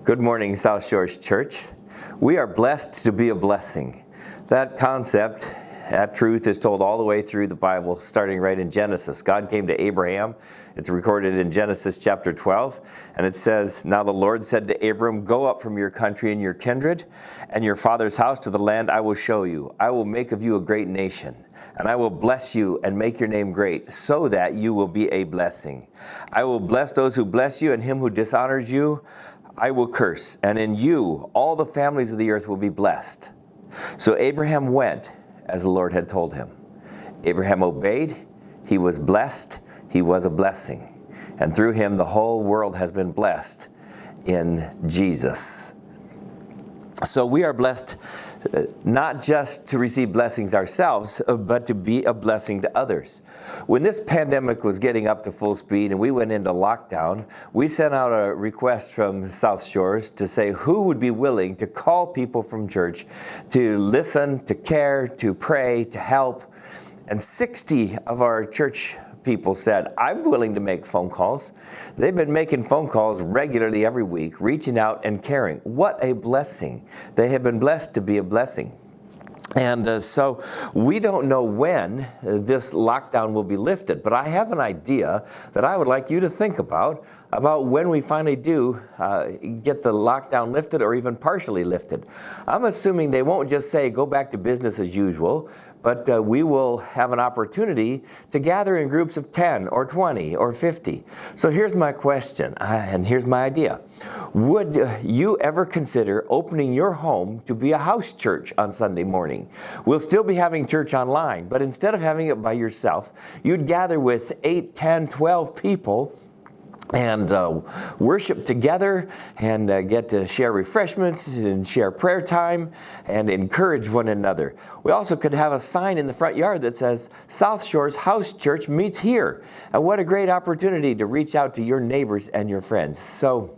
Good morning, South Shores Church. We are blessed to be a blessing. That concept, that truth is told all the way through the Bible, starting right in Genesis. God came to Abraham. It's recorded in Genesis chapter 12, and it says, "Now the Lord said to Abram, go up from your country and your kindred and your father's house to the land I will show you. I will make of you a great nation, and I will bless you and make your name great, so that you will be a blessing. I will bless those who bless you, and him who dishonors you I will curse, and in you all the families of the earth will be blessed." So Abraham went as the Lord had told him. Abraham obeyed, he was blessed, he was a blessing. And through him the whole world has been blessed in Jesus. So we are blessed not just to receive blessings ourselves, but to be a blessing to others. When this pandemic was getting up to full speed and we went into lockdown, we sent out a request from South Shores to say who would be willing to call people from church to listen, to care, to pray, to help. And 60 of our church people said, "I'm willing to make phone calls." They've been making phone calls regularly every week, reaching out and caring. What a blessing. They have been blessed to be a blessing. And so we don't know when this lockdown will be lifted, but I have an idea that I would like you to think about when we finally do get the lockdown lifted or even partially lifted. I'm assuming they won't just say go back to business as usual, but we will have an opportunity to gather in groups of 10 or 20 or 50. So here's my question, and here's my idea. Would you ever consider opening your home to be a house church on Sunday morning? We'll still be having church online, but instead of having it by yourself, you'd gather with 8, 10, 12 people and worship together and get to share refreshments and share prayer time and encourage one another. We also could have a sign in the front yard that says, "South Shores House Church meets here." And what a great opportunity to reach out to your neighbors and your friends. So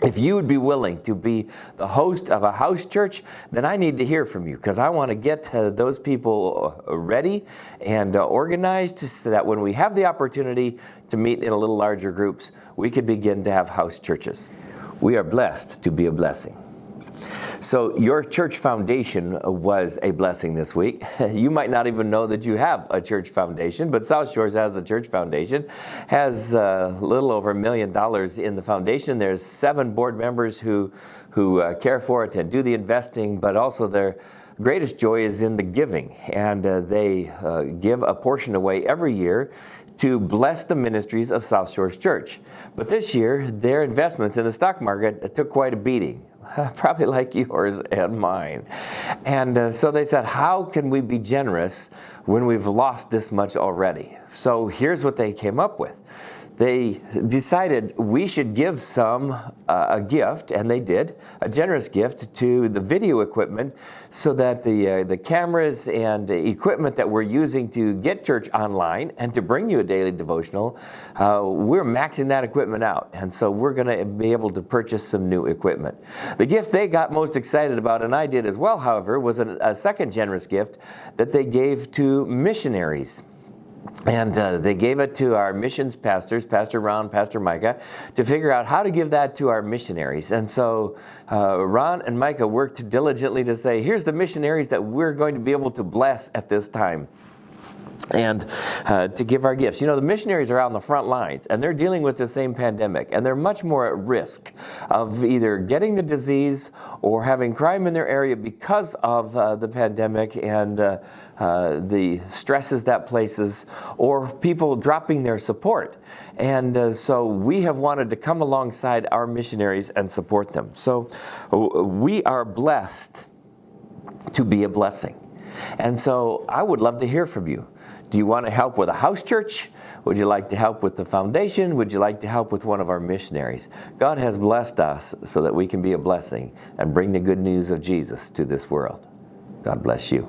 if you would be willing to be the host of a house church, then I need to hear from you, because I want to get those people ready and organized so that when we have the opportunity to meet in a little larger groups, we could begin to have house churches. We are blessed to be a blessing. So your church foundation was a blessing this week. You might not even know that you have a church foundation, but South Shores has a church foundation, has a little over $1 million in the foundation. There's 7 board members who care for it and do the investing, but also their greatest joy is in the giving. And they give a portion away every year to bless the ministries of South Shores Church. But this year, their investments in the stock market took quite a beating. Probably like yours and mine. And so they said, how can we be generous when we've lost this much already? So here's what they came up with. They decided we should give some a gift, and they did, a generous gift to the video equipment, so that the cameras and the equipment that we're using to get church online and to bring you a daily devotional, we're maxing that equipment out. And so we're going to be able to purchase some new equipment. The gift they got most excited about, and I did as well, however, was a second generous gift that they gave to missionaries. And they gave it to our missions pastors, Pastor Ron, Pastor Micah, to figure out how to give that to our missionaries. And so Ron and Micah worked diligently to say, here's the missionaries that we're going to be able to bless at this time, and to give our gifts. You know, the missionaries are on the front lines, and they're dealing with the same pandemic, and they're much more at risk of either getting the disease or having crime in their area because of the pandemic and the stresses that places, or people dropping their support. And so we have wanted to come alongside our missionaries and support them. So we are blessed to be a blessing. And so I would love to hear from you. Do you want to help with a house church? Would you like to help with the foundation? Would you like to help with one of our missionaries? God has blessed us so that we can be a blessing and bring the good news of Jesus to this world. God bless you.